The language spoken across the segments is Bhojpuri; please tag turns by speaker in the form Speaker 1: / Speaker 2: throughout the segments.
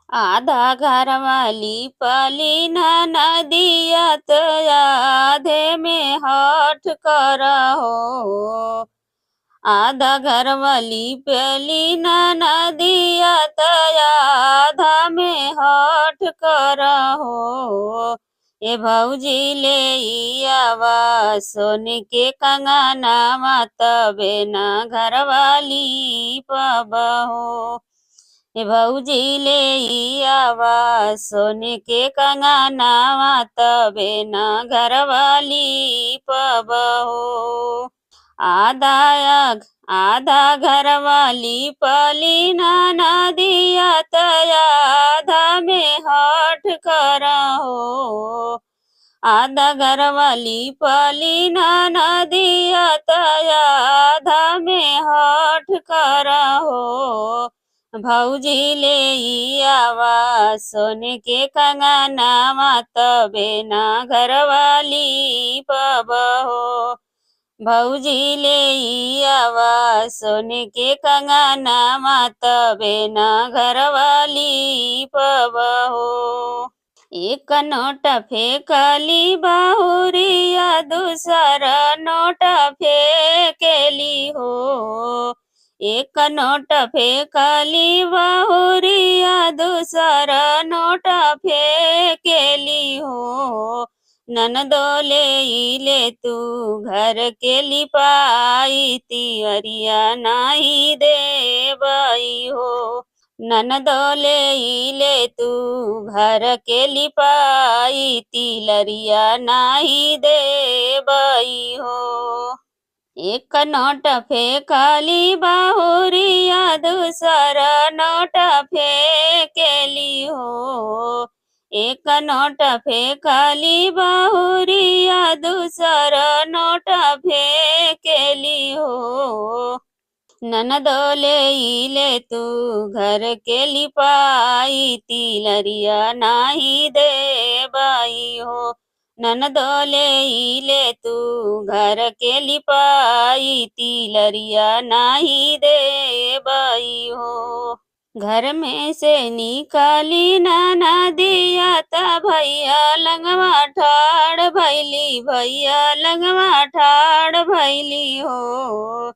Speaker 1: आधा घरवाली पली न नदियत आधे में हठ कर हो। आधा घरवाली पली न नदियत आधा में हठ कर हो। ए भौजी ले आवा सोन के कंगना तबे न घरवाली पबहो। ए भौजी ले आवा सोने के कंगना तबे न घरवाली पबहो। आधा घरवाली पली न नदिया आधा में हठ कर हो। आधा घरवाली पली न नदिया आधा में हठ कर हो। भौजी ले आवा सोने के कंगना तबे न घरवाली पबहो। भौजी ले आवा सोने के कंगना तबे न घरवाली पबहो। एक नोट फेंकली बहुरिया दूसरा नोट फेंकली हो। एक नोट फेंकली बहुरिया दूसरा नोट फेंकली हो। ननदो ले तू घर के लिपाई तिवरिया नाही देवई हो। ननदो ले तू घर के लिपाई तिलरिया नाही देवई हो। एक नोट फेंकली बहुरिया दूसरा नोट फेंकली हो। एक नोट फेंकली बहुरिया दूसरा नोट फेंकली हो। ननदो ले तू घर के लिपाई तिलरिया नाही देवई हो। ननदो ले तू घर के लिपाई तिलरिया नाही देवई हो। घर में से निकाली नदिया त भैया लंगवा ठाड़ भैली भैया लंगवा ठाड़ भैली हो।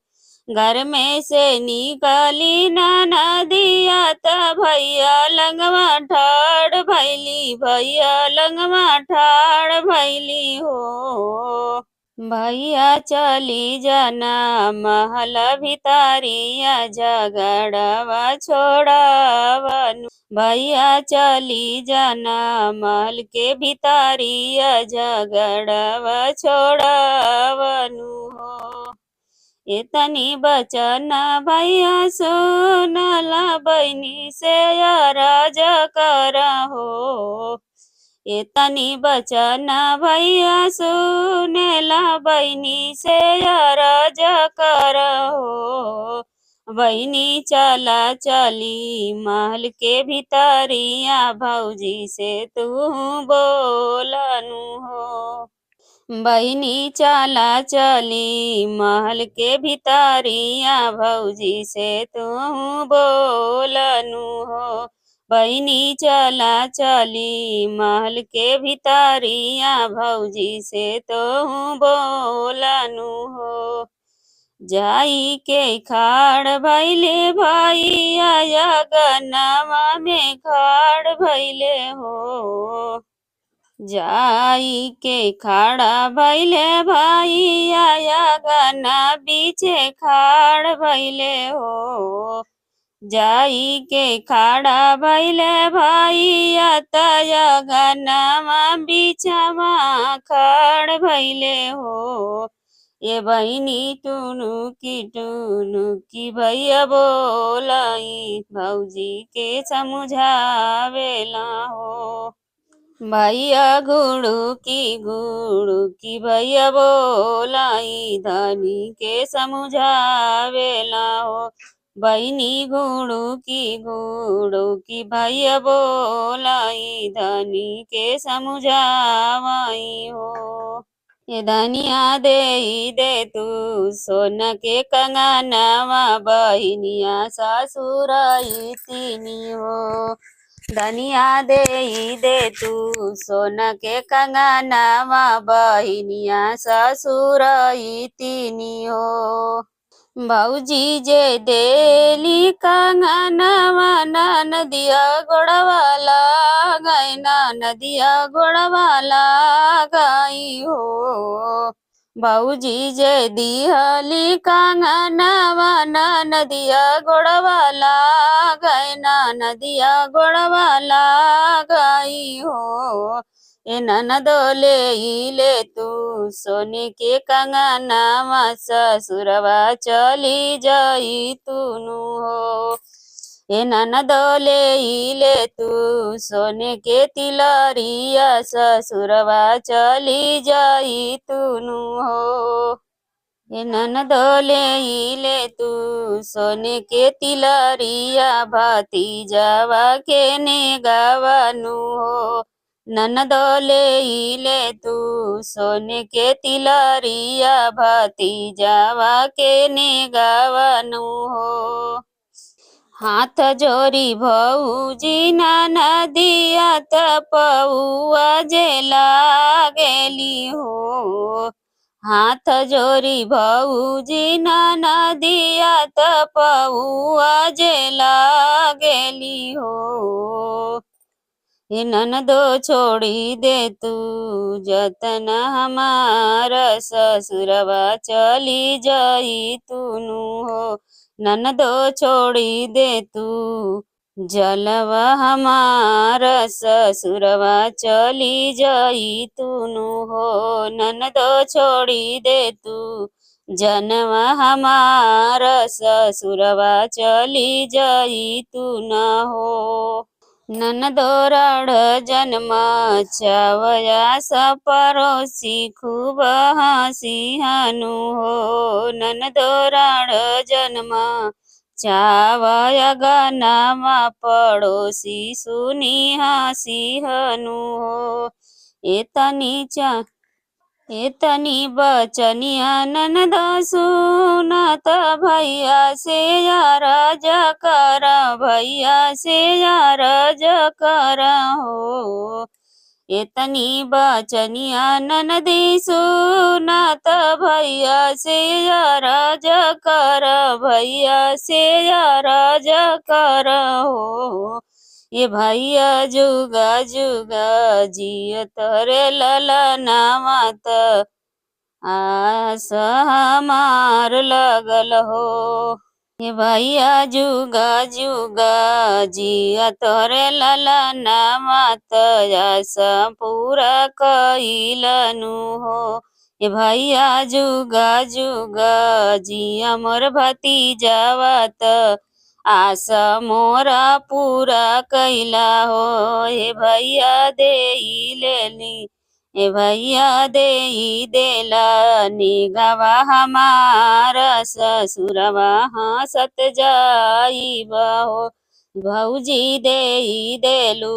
Speaker 1: घर में से निकाली नदिया त भैया लंगवा ठाड़ भैली भैया लंगवा ठाड़ भैली हो। भैया चली जाना महल भितारिया झगड़वा छोड़ावनु। भैया चली जाना महल के भितारिया झगड़वा छोड़ावनु हो। इतनी बचन भैया सुनला बहनी से राज कर हो। इतनी बचन भैया सुनेला बहनी से राज कर हो। बहनी चला चली महल के भितरिया भौजी से तू बोलनु हो। बहनी चला चली महल के भितरिया भौजी से तू बोलनु हो। बहनी चला चली महल के भितरिया भौजी से तो बोलनु हो। जाई के खाड़ भैले भैया गन्नवा में खाड़ भैले हो। जाई के खाड़ा भैले भैया गन्ना बीचे खाड़ भैले हो। जाई के खाड़ा भैले भैया तया गन्नवा बीचवा खाड़ भैले हो। ये बहनी टुनु की भैया बोलाई भौजी के समझावेला हो। भैया गुड़ू की भैया बोलाई धनी के समझावेला हो। बहनी गुड़ू की भैया बोलाई धनी के समझावाई हो। ये धनिया दे तू सोन के कंगनवा बहनिया सासुराई तीनी हो। धनिया दे तू सोना के कंगनवा बहिनिया ससुर तीनी हो भौजी जे देली कंगनवा नदिया गोड़वाला गई नदिया गोड़वाला गई हो भौजी जे दिहली कंगनवा नदिया गोड़वाला गई नदिया गोड़वाला गई हो ए ननदो ले तू सोने के कंगनवा ससुरवा चली जाई तूनु हो ए ननदो ले तू सोने के तिलरिया ससुरवा चली जाई तूनु हो ए ननदो ले तू सोने के तिलरिया भतीजावा के नेगवनु हो ननदो ले तू सोने के तिलरिया भतीजावा के नेगवनु हो हाथ जोरी भौजी नदिया तपौआ जे लागेली हो हाथ जोरी भौजी नदिया तपौआ जे लागेली हो हे ननदो छोड़ी दे तू जतन हमारा ससुरवा चली जाई तूनु हो ननदो छोड़ी दे तू जलवा हमारा ससुरवा चली जाई तूनु हो ननदो छोड़ी दे तू जनवा हमारा ससुरवा चली जाई तू न हो ननदो राड जन्म चावया सपरोसी खूब हसी हनु हो ननदो राड जन्म चावया गनमा पड़ोसी सुनी हसी हनु हो एतनी बचनिया ननद सुनत भैया से यारज कर भैया से यारज कर हो एतनी बचनिया ननदी सुनत भैया से यारज कर भैया से यारज कर हो ये भैया जुगा जुगा जियत रे ललनावा त आस हमार लगल हो ये भैया जुगा जुगा जियत रे ललनावा त आस पूरा कइलनु हो ये भैया जुगा जुगा जिया मोर भतीजावा त आस मोरा पूरा कैला हो हे भैया दे लेली हे भैया दे देला निगवा हमारा ससुरवा हंसत जाइब हो भौजी दे देलू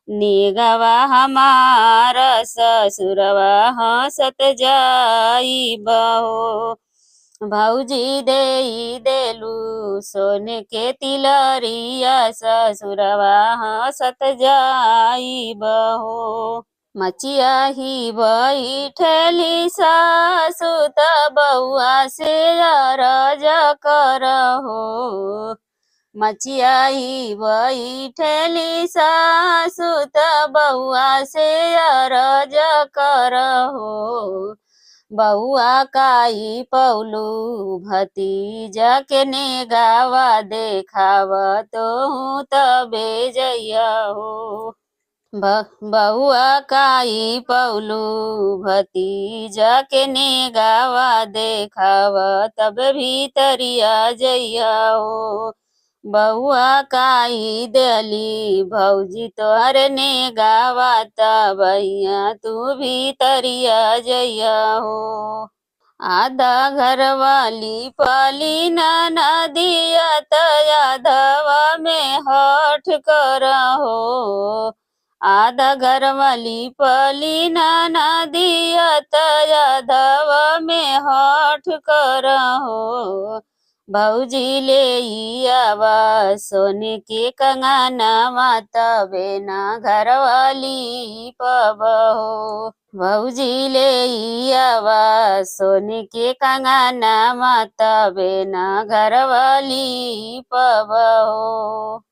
Speaker 1: निगवा हमारा ससुरवा हंसत जाइब हो भौजी दे देलू सोने के तिलरिया ससुरवा हंसत जाइब हो मचिया ही बैठली सासु त बउआ से अरज कर हो मचिया ही बैठली सासु त बउआ से अरज कर हो बउआ काई पौलू भतीजा के नेगावा देखाव तो तबे जइया हो बउआ काई पौलू भतीजा के नेगावा देखाव तब भीतरिया जइया हो बउआ काई देली भौजी तोहर नेगावा तबैया तू भीतरिया जइया हो आधा घर वाली पाली नदिया यादवा में हठ कर हो आधा घर वाली पाली नदिया यादवा में हठ कर हो भौजी ले आवा सोने के कंगनवा तबे ना घरवाली पबहो। भौजी ले आवा सोने के कंगनवा तबे ना घरवाली पबहो।